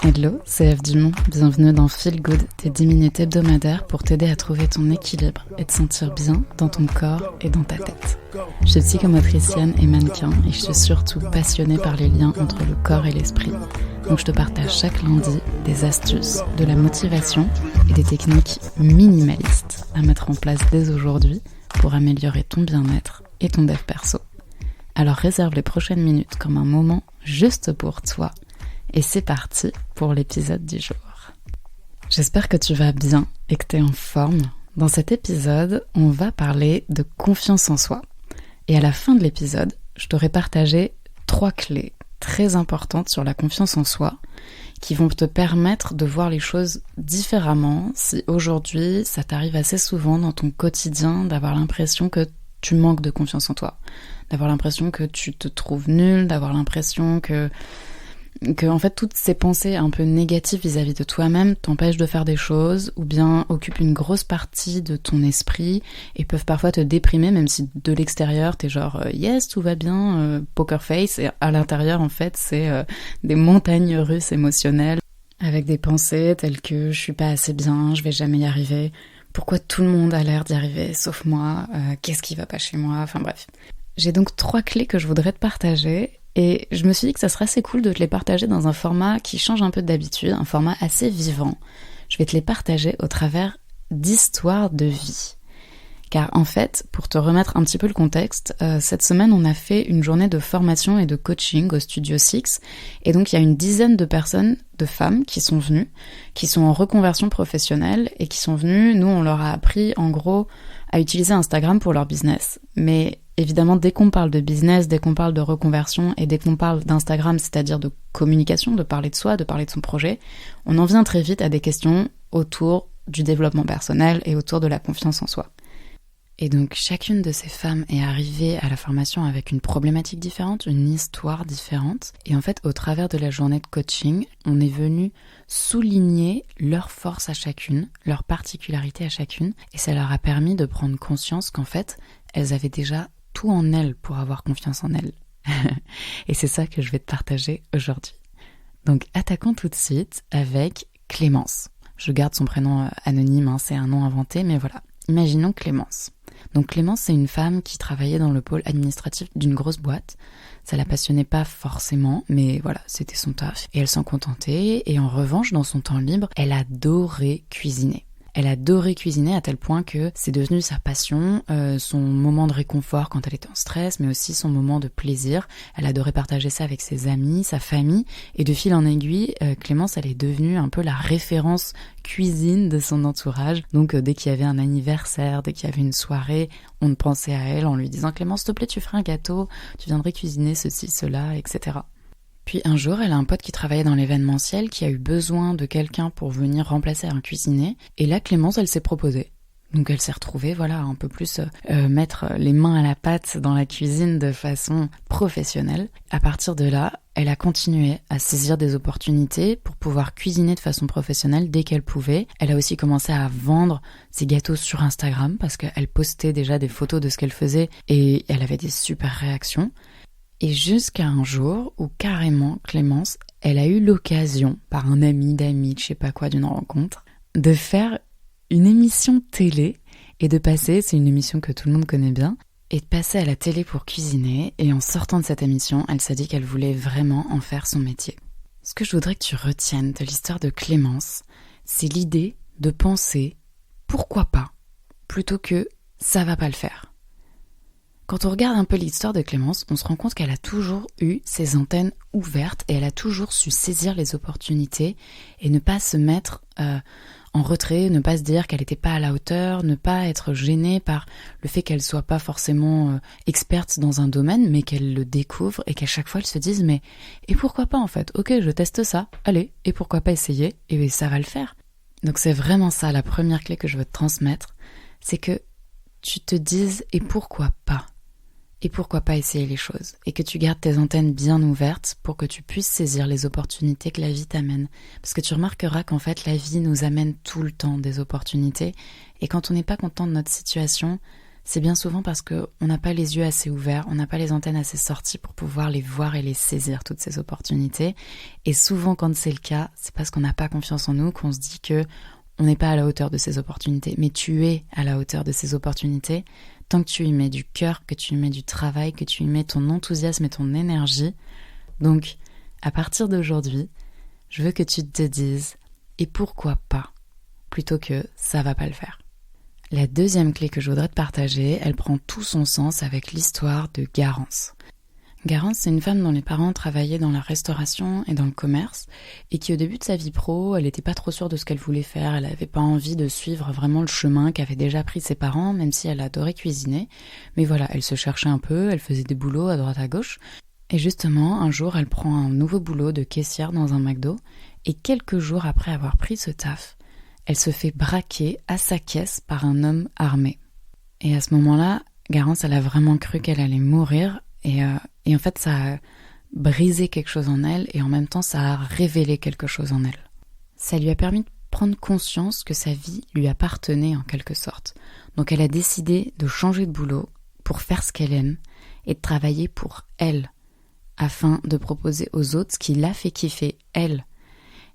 Hello, c'est Eve Dumont. Bienvenue dans Feel Good, tes 10 minutes hebdomadaires pour t'aider à trouver ton équilibre et te sentir bien dans ton corps et dans ta tête. Je suis psychomotricienne et mannequin et je suis surtout passionnée par les liens entre le corps et l'esprit. Donc je te partage chaque lundi des astuces, de la motivation et des techniques minimalistes à mettre en place dès aujourd'hui pour améliorer ton bien-être et ton dev perso. Alors réserve les prochaines minutes comme un moment juste pour toi. Et c'est parti pour l'épisode du jour. J'espère que tu vas bien et que tu es en forme. Dans cet épisode, on va parler de confiance en soi. Et à la fin de l'épisode, je t'aurai partagé 3 clés très importantes sur la confiance en soi qui vont te permettre de voir les choses différemment si aujourd'hui ça t'arrive assez souvent dans ton quotidien d'avoir l'impression que tu manques de confiance en toi, d'avoir l'impression que tu te trouves nul, d'avoir l'impression que en fait toutes ces pensées un peu négatives vis-à-vis de toi-même t'empêchent de faire des choses ou bien occupent une grosse partie de ton esprit et peuvent parfois te déprimer, même si de l'extérieur t'es genre yes tout va bien, poker face, et à l'intérieur en fait c'est des montagnes russes émotionnelles avec des pensées telles que je suis pas assez bien, je vais jamais y arriver, pourquoi tout le monde a l'air d'y arriver sauf moi, qu'est-ce qui va pas chez moi, enfin bref. J'ai donc 3 clés que je voudrais te partager. Et je me suis dit que ça serait assez cool de te les partager dans un format qui change un peu d'habitude, un format assez vivant. Je vais te les partager au travers d'histoires de vie. Car en fait, pour te remettre un petit peu le contexte, cette semaine on a fait une journée de formation et de coaching au Studio Six. Et donc il y a une dizaine de personnes, de femmes qui sont venues, qui sont en reconversion professionnelle et qui sont venues, nous on leur a appris en gros à utiliser Instagram pour leur business. Mais évidemment, dès qu'on parle de business, dès qu'on parle de reconversion et dès qu'on parle d'Instagram, c'est-à-dire de communication, de parler de soi, de parler de son projet, on en vient très vite à des questions autour du développement personnel et autour de la confiance en soi. Et donc, chacune de ces femmes est arrivée à la formation avec une problématique différente, une histoire différente. Et en fait, au travers de la journée de coaching, on est venu souligner leurs forces à chacune, leurs particularités à chacune. Et ça leur a permis de prendre conscience qu'en fait, elles avaient déjà tout en elles pour avoir confiance en elles. Et c'est ça que je vais te partager aujourd'hui. Donc, attaquons tout de suite avec Clémence. Je garde son prénom anonyme, c'est un nom inventé, mais voilà. Imaginons Clémence. Donc Clémence, c'est une femme qui travaillait dans le pôle administratif d'une grosse boîte. Ça la passionnait pas forcément, mais voilà, c'était son taf. Et elle s'en contentait, et en revanche, dans son temps libre, elle adorait cuisiner. Elle adorait cuisiner à tel point que c'est devenu sa passion, son moment de réconfort quand elle était en stress, mais aussi son moment de plaisir. Elle adorait partager ça avec ses amis, sa famille, et de fil en aiguille, Clémence, elle est devenue un peu la référence cuisine de son entourage. Donc dès qu'il y avait un anniversaire, dès qu'il y avait une soirée, on pensait à elle en lui disant « Clémence, s'il te plaît, tu ferais un gâteau, tu viendrais cuisiner ceci, cela, etc. » Puis un jour, elle a un pote qui travaillait dans l'événementiel qui a eu besoin de quelqu'un pour venir remplacer un cuisinier. Et là, Clémence, elle s'est proposée. Donc elle s'est retrouvée, voilà, un peu plus mettre les mains à la pâte dans la cuisine de façon professionnelle. À partir de là, elle a continué à saisir des opportunités pour pouvoir cuisiner de façon professionnelle dès qu'elle pouvait. Elle a aussi commencé à vendre ses gâteaux sur Instagram parce qu'elle postait déjà des photos de ce qu'elle faisait et elle avait des super réactions. Et jusqu'à un jour où carrément Clémence, elle a eu l'occasion, par un ami d'amis, je sais pas quoi, d'une rencontre, de faire une émission télé et de passer, c'est une émission que tout le monde connaît bien, et de passer à la télé pour cuisiner. Et en sortant de cette émission, elle s'est dit qu'elle voulait vraiment en faire son métier. Ce que je voudrais que tu retiennes de l'histoire de Clémence, c'est l'idée de penser « pourquoi pas ?» plutôt que « ça va pas le faire ». Quand on regarde un peu l'histoire de Clémence, on se rend compte qu'elle a toujours eu ses antennes ouvertes et elle a toujours su saisir les opportunités et ne pas se mettre en retrait, ne pas se dire qu'elle n'était pas à la hauteur, ne pas être gênée par le fait qu'elle soit pas forcément experte dans un domaine, mais qu'elle le découvre et qu'à chaque fois elle se dise mais et pourquoi pas en fait, ok je teste ça, allez, et pourquoi pas essayer, et ça va le faire. Donc c'est vraiment ça la première clé que je veux te transmettre, c'est que tu te dises et pourquoi pas. Et pourquoi pas essayer les choses, et que tu gardes tes antennes bien ouvertes pour que tu puisses saisir les opportunités que la vie t'amène. Parce que tu remarqueras qu'en fait la vie nous amène tout le temps des opportunités, et quand on n'est pas content de notre situation, c'est bien souvent parce qu'on n'a pas les yeux assez ouverts, on n'a pas les antennes assez sorties pour pouvoir les voir et les saisir, toutes ces opportunités. Et souvent, quand c'est le cas, c'est parce qu'on n'a pas confiance en nous, qu'on se dit que on n'est pas à la hauteur de ces opportunités. Mais tu es à la hauteur de ces opportunités tant que tu y mets du cœur, que tu y mets du travail, que tu y mets ton enthousiasme et ton énergie. Donc, à partir d'aujourd'hui, je veux que tu te dises « et pourquoi pas ?» plutôt que « ça va pas le faire ». La deuxième clé que je voudrais te partager, elle prend tout son sens avec l'histoire de Garance. Garance, c'est une femme dont les parents travaillaient dans la restauration et dans le commerce et qui au début de sa vie pro, elle n'était pas trop sûre de ce qu'elle voulait faire, elle n'avait pas envie de suivre vraiment le chemin qu'avaient déjà pris ses parents, même si elle adorait cuisiner. Mais voilà, elle se cherchait un peu, elle faisait des boulots à droite à gauche. Et justement, un jour, elle prend un nouveau boulot de caissière dans un McDo et quelques jours après avoir pris ce taf, elle se fait braquer à sa caisse par un homme armé. Et à ce moment-là, Garance, elle a vraiment cru qu'elle allait mourir et en fait, ça a brisé quelque chose en elle et en même temps, ça a révélé quelque chose en elle. Ça lui a permis de prendre conscience que sa vie lui appartenait en quelque sorte. Donc elle a décidé de changer de boulot pour faire ce qu'elle aime et de travailler pour elle, afin de proposer aux autres ce qui l'a fait kiffer, elle.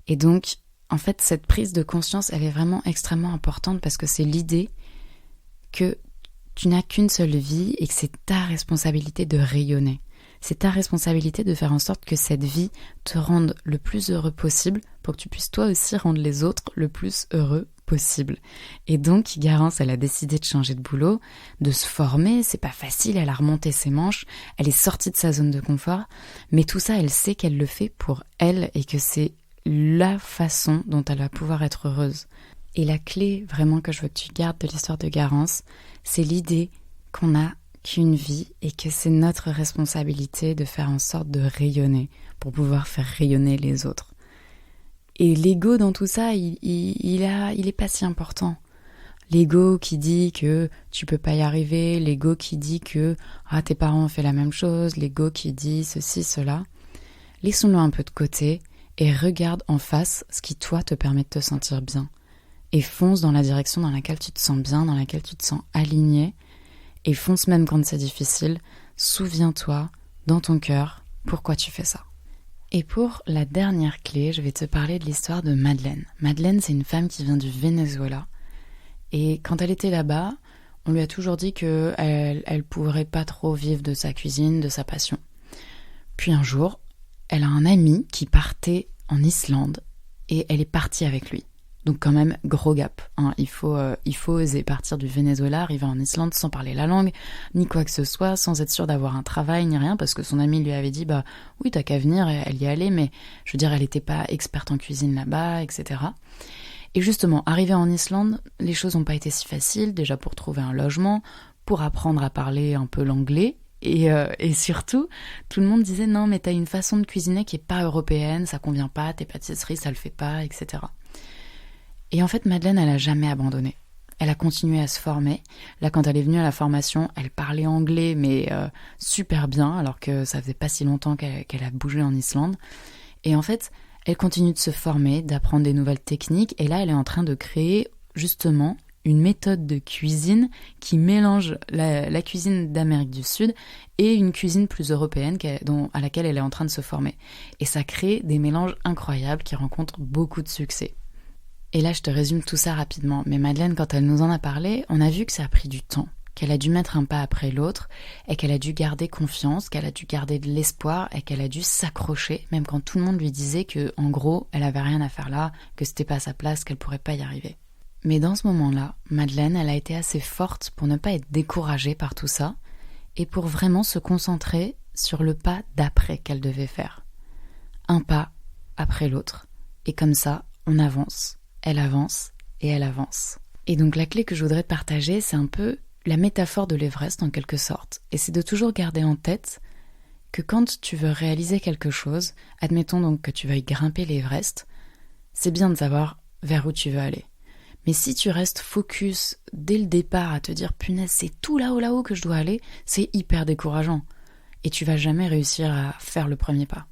Et donc, en fait, cette prise de conscience, elle est vraiment extrêmement importante parce que c'est l'idée que tu n'as qu'une seule vie et que c'est ta responsabilité de rayonner. C'est ta responsabilité de faire en sorte que cette vie te rende le plus heureux possible pour que tu puisses toi aussi rendre les autres le plus heureux possible. Et donc, Garance, elle a décidé de changer de boulot, de se former, c'est pas facile, elle a remonté ses manches, elle est sortie de sa zone de confort, mais tout ça, elle sait qu'elle le fait pour elle et que c'est la façon dont elle va pouvoir être heureuse. Et la clé vraiment que je veux que tu gardes de l'histoire de Garance, c'est l'idée qu'on n'a qu'une vie et que c'est notre responsabilité de faire en sorte de rayonner pour pouvoir faire rayonner les autres. Et l'ego dans tout ça, il est pas si important. L'ego qui dit que tu peux pas y arriver, l'ego qui dit que tes parents ont fait la même chose, l'ego qui dit ceci, cela. Laissons-le un peu de côté et regarde en face ce qui toi te permet de te sentir bien. Et fonce dans la direction dans laquelle tu te sens bien, dans laquelle tu te sens aligné. Et fonce même quand c'est difficile. Souviens-toi, dans ton cœur, pourquoi tu fais ça. Et pour la dernière clé, je vais te parler de l'histoire de Madeleine. Madeleine, c'est une femme qui vient du Venezuela. Et quand elle était là-bas, on lui a toujours dit qu'elle pourrait pas trop vivre de sa cuisine, de sa passion. Puis un jour, elle a un ami qui partait en Islande et elle est partie avec lui. Donc quand même, gros gap. Il faut oser partir du Venezuela, arriver en Islande sans parler la langue, ni quoi que ce soit, sans être sûr d'avoir un travail, ni rien, parce que son ami lui avait dit, oui, t'as qu'à venir, elle y allait, mais je veux dire, elle n'était pas experte en cuisine là-bas, etc. Et justement, arrivée en Islande, les choses n'ont pas été si faciles, déjà pour trouver un logement, pour apprendre à parler un peu l'anglais, et surtout, tout le monde disait, non, mais t'as une façon de cuisiner qui est pas européenne, ça convient pas, tes pâtisseries, ça le fait pas, etc. Et en fait, Madeleine, elle a jamais abandonné. Elle a continué à se former. Là, quand elle est venue à la formation, elle parlait anglais, mais super bien, alors que ça faisait pas si longtemps qu'elle a bougé en Islande. Et en fait, elle continue de se former, d'apprendre des nouvelles techniques. Et là, elle est en train de créer, justement, une méthode de cuisine qui mélange la cuisine d'Amérique du Sud et une cuisine plus européenne à laquelle elle est en train de se former. Et ça crée des mélanges incroyables qui rencontrent beaucoup de succès. Et là, je te résume tout ça rapidement. Mais Madeleine, quand elle nous en a parlé, on a vu que ça a pris du temps, qu'elle a dû mettre un pas après l'autre, et qu'elle a dû garder confiance, qu'elle a dû garder de l'espoir, et qu'elle a dû s'accrocher, même quand tout le monde lui disait que, en gros, elle avait rien à faire là, que c'était pas sa place, qu'elle pourrait pas y arriver. Mais dans ce moment-là, Madeleine, elle a été assez forte pour ne pas être découragée par tout ça, et pour vraiment se concentrer sur le pas d'après qu'elle devait faire. Un pas après l'autre. Et comme ça, on avance. Elle avance et elle avance. Et donc la clé que je voudrais partager, c'est un peu la métaphore de l'Everest en quelque sorte. Et c'est de toujours garder en tête que quand tu veux réaliser quelque chose, admettons donc que tu veuilles grimper l'Everest, c'est bien de savoir vers où tu veux aller. Mais si tu restes focus dès le départ à te dire « punaise, c'est tout là-haut que je dois aller », c'est hyper décourageant. Et tu vas jamais réussir à faire le premier pas.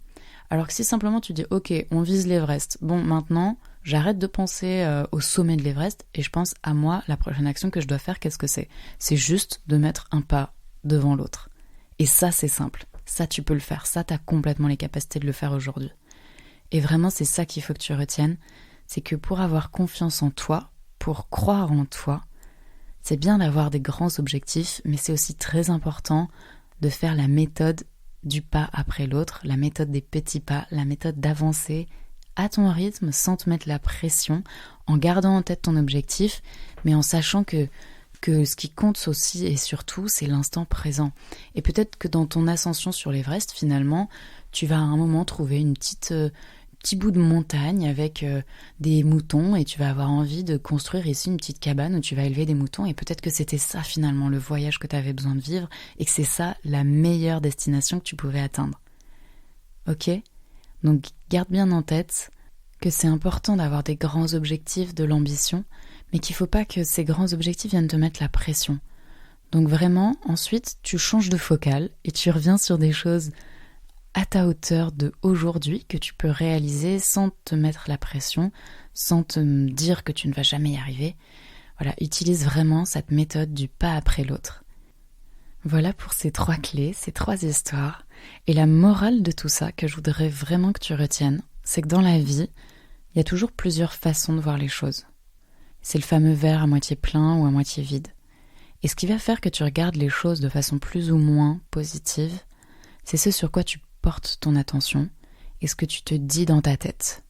Alors que si simplement tu dis « ok, on vise l'Everest, bon maintenant… » j'arrête de penser au sommet de l'Everest et je pense à moi, la prochaine action que je dois faire, qu'est-ce que c'est ? C'est juste de mettre un pas devant l'autre. Et ça, c'est simple. Ça, tu peux le faire. Ça, t'as complètement les capacités de le faire aujourd'hui. Et vraiment, c'est ça qu'il faut que tu retiennes. C'est que pour avoir confiance en toi, pour croire en toi, c'est bien d'avoir des grands objectifs, mais c'est aussi très important de faire la méthode du pas après l'autre, la méthode des petits pas, la méthode d'avancer à ton rythme sans te mettre la pression, en gardant en tête ton objectif, mais en sachant que ce qui compte aussi et surtout, c'est l'instant présent. Et peut-être que dans ton ascension sur l'Everest, finalement, tu vas à un moment trouver une petit bout de montagne avec des moutons et tu vas avoir envie de construire ici une petite cabane où tu vas élever des moutons et peut-être que c'était ça finalement le voyage que tu avais besoin de vivre et que c'est ça la meilleure destination que tu pouvais atteindre. Ok ? Donc garde bien en tête que c'est important d'avoir des grands objectifs, de l'ambition, mais qu'il ne faut pas que ces grands objectifs viennent te mettre la pression. Donc vraiment, ensuite, tu changes de focale et tu reviens sur des choses à ta hauteur de aujourd'hui que tu peux réaliser sans te mettre la pression, sans te dire que tu ne vas jamais y arriver. Voilà, utilise vraiment cette méthode du pas après l'autre. Voilà pour ces 3 clés, ces 3 histoires. Et la morale de tout ça que je voudrais vraiment que tu retiennes, c'est que dans la vie, il y a toujours plusieurs façons de voir les choses. C'est le fameux verre à moitié plein ou à moitié vide. Et ce qui va faire que tu regardes les choses de façon plus ou moins positive, c'est ce sur quoi tu portes ton attention et ce que tu te dis dans ta tête.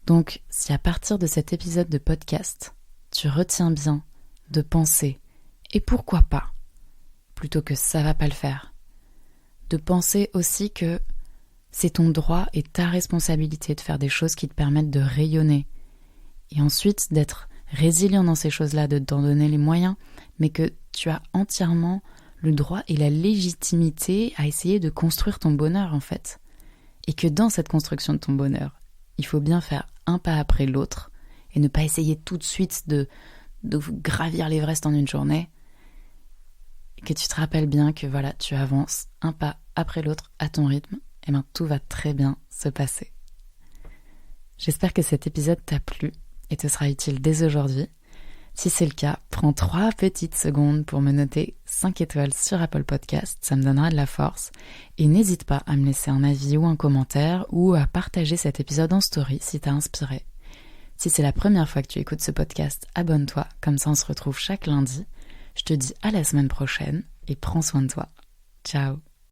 Donc, si à partir de cet épisode de podcast, tu retiens bien de penser « et pourquoi pas ?» plutôt que « ça va pas le faire », de penser aussi que c'est ton droit et ta responsabilité de faire des choses qui te permettent de rayonner et ensuite d'être résilient dans ces choses-là, de t'en donner les moyens, mais que tu as entièrement le droit et la légitimité à essayer de construire ton bonheur en fait. Et que dans cette construction de ton bonheur, il faut bien faire un pas après l'autre et ne pas essayer tout de suite de gravir l'Everest en une journée. Et que tu te rappelles bien que voilà, tu avances un pas après l'autre à ton rythme et bien tout va très bien se passer. J'espère que cet épisode t'a plu et te sera utile dès aujourd'hui. Si c'est le cas, prends 3 petites secondes pour me noter 5 étoiles sur Apple Podcast, ça me donnera de la force. Et n'hésite pas à me laisser un avis ou un commentaire ou à partager cet épisode en story si t'as inspiré. Si c'est la première fois que tu écoutes ce podcast, abonne-toi, comme ça on se retrouve chaque lundi. Je te dis à la semaine prochaine et prends soin de toi. Ciao.